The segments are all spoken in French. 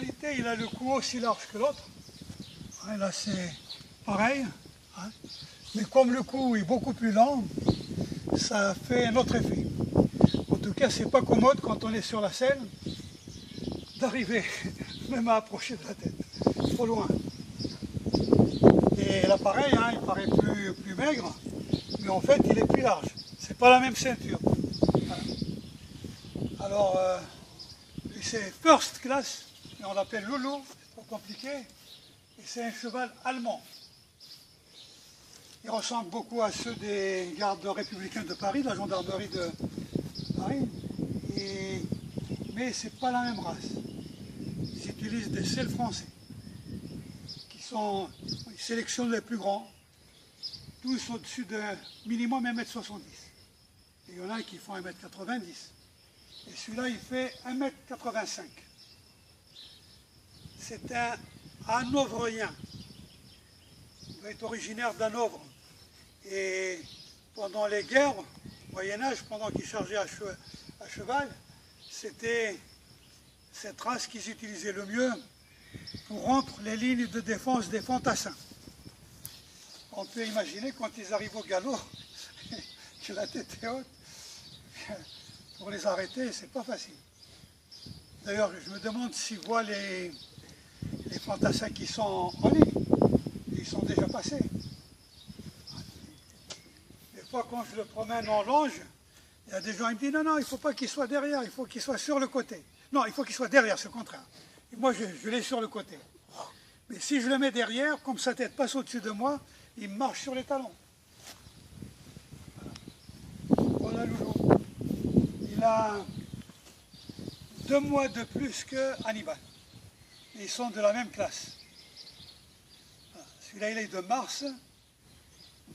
réalité, il a le cou aussi large que l'autre. Hein, là, c'est pareil. Hein. Mais comme le cou est beaucoup plus lent, ça fait un autre effet. En tout cas, c'est pas commode quand on est sur la scène d'arriver même à approcher de la tête. Trop loin. Et l'appareil, hein, il paraît plus maigre, mais en fait, il est plus large. C'est pas la même ceinture. Voilà. Alors, c'est first class, et on l'appelle Loulou, c'est trop compliqué, et c'est un cheval allemand. Il ressemble beaucoup à ceux des gardes républicains de Paris, de la gendarmerie de Paris, mais c'est pas la même race. Ils utilisent des selles français, ils sélectionnent les plus grands, tous au-dessus de minimum 1,70 m. Il y en a qui font 1,90 m. Et celui-là, il fait 1,85 m. C'est un Hanovrien. Il doit être originaire d'Hanovre. Et pendant les guerres, au Moyen-Âge, pendant qu'ils chargeaient à cheval, c'était cette race qu'ils utilisaient le mieux pour rompre les lignes de défense des fantassins. On peut imaginer quand ils arrivent au galop, que la tête est haute, pour les arrêter, c'est pas facile. D'ailleurs, je me demande s'ils voient les fantassins qui sont en ligne. Ils sont déjà passés. Des fois, quand je le promène en longe, il y a des gens qui me disent non, non, il ne faut pas qu'il soit derrière, il faut qu'il soit sur le côté. Non, il faut qu'il soit derrière, c'est le contraire. Et moi, je l'ai sur le côté. Mais si je le mets derrière, comme sa tête passe au-dessus de moi, il marche sur les talons. Voilà Loulou. Il a 2 mois de plus que Hannibal. Ils sont de la même classe. Celui-là, il est de mars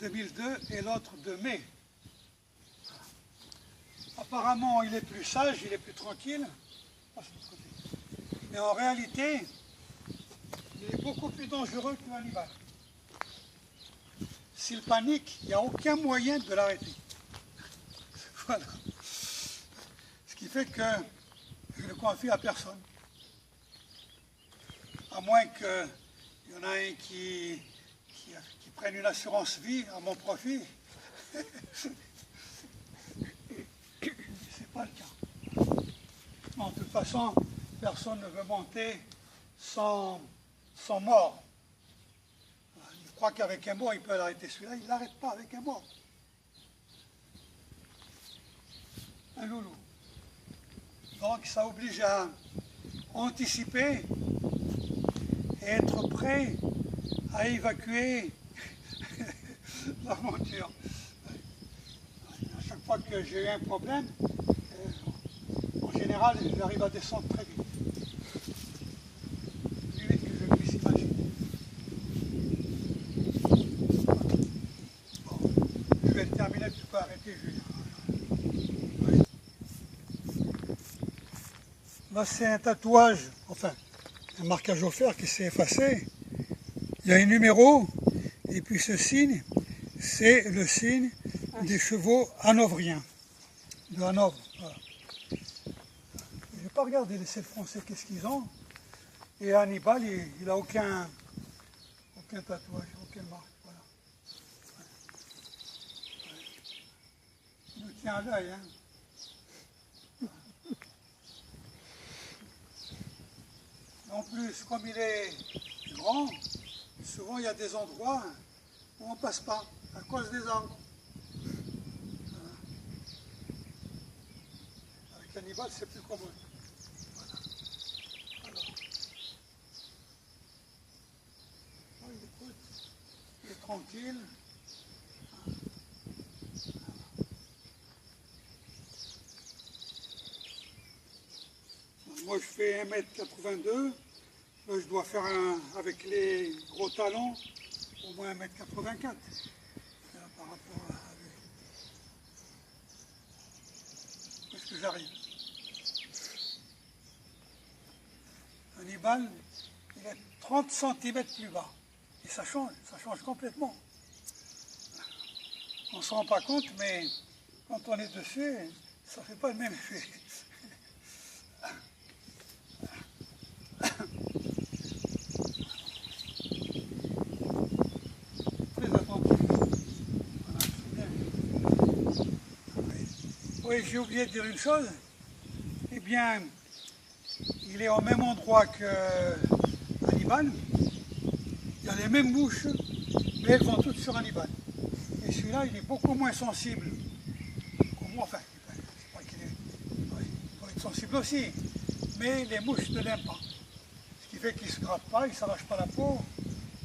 2002 et l'autre de mai. Apparemment, il est plus sage, il est plus tranquille. Mais en réalité, il est beaucoup plus dangereux que Hannibal. S'il panique, il n'y a aucun moyen de l'arrêter. Voilà. Ce qui fait que je ne le confie à personne. À moins qu'il y en a un qui prenne une assurance vie à mon profit. C'est pas le cas. En toute façon, personne ne veut monter sans mort. Il croit qu'avec un mort, il peut l'arrêter. Celui-là, il ne l'arrête pas avec un mort. Un loulou. Donc, ça oblige à anticiper et être prêt à évacuer la monture. À chaque fois que j'ai eu un problème, en général, j'arrive à descendre très vite. Plus vite que je puisse imaginer. Bon, je vais le terminer, tu peux arrêter, Julien. Là, c'est un tatouage, enfin, un marquage au fer qui s'est effacé. Il y a un numéro, et puis ce signe, c'est le signe des chevaux hanovriens, de Hanovre. Voilà. Je n'ai pas regardé les selles français, qu'est-ce qu'ils ont. Et Hannibal, il n'a aucun tatouage, aucune marque. Voilà. Il nous tient à l'œil. Hein. En plus, comme il est grand, souvent il y a des endroits où on ne passe pas à cause des arbres. Avec Hannibal, c'est plus commode. Voilà. Alors, il écoute, il est tranquille. Moi, je fais 1,82 m. Là, je dois faire avec les gros talons, au moins 1,84 m. Par rapport à lui. Est-ce que j'arrive? Hannibal, il est 30 cm plus bas. Et ça change complètement. On ne se rend pas compte, mais quand on est dessus, ça ne fait pas le même effet. Oui, j'ai oublié de dire une chose. Eh bien, il est au même endroit que Hannibal. Il y a les mêmes mouches, mais elles vont toutes sur Hannibal. Et celui-là, il est beaucoup moins sensible. Enfin, c'est pas qu'il est, il faut être sensible aussi. Mais les mouches ne l'aiment pas. Ce qui fait qu'il ne se gratte pas, il ne s'arrache pas la peau.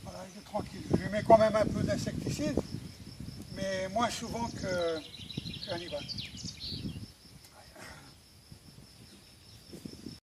Voilà, il est tranquille. Je lui mets quand même un peu d'insecticide, mais moins souvent que Hannibal.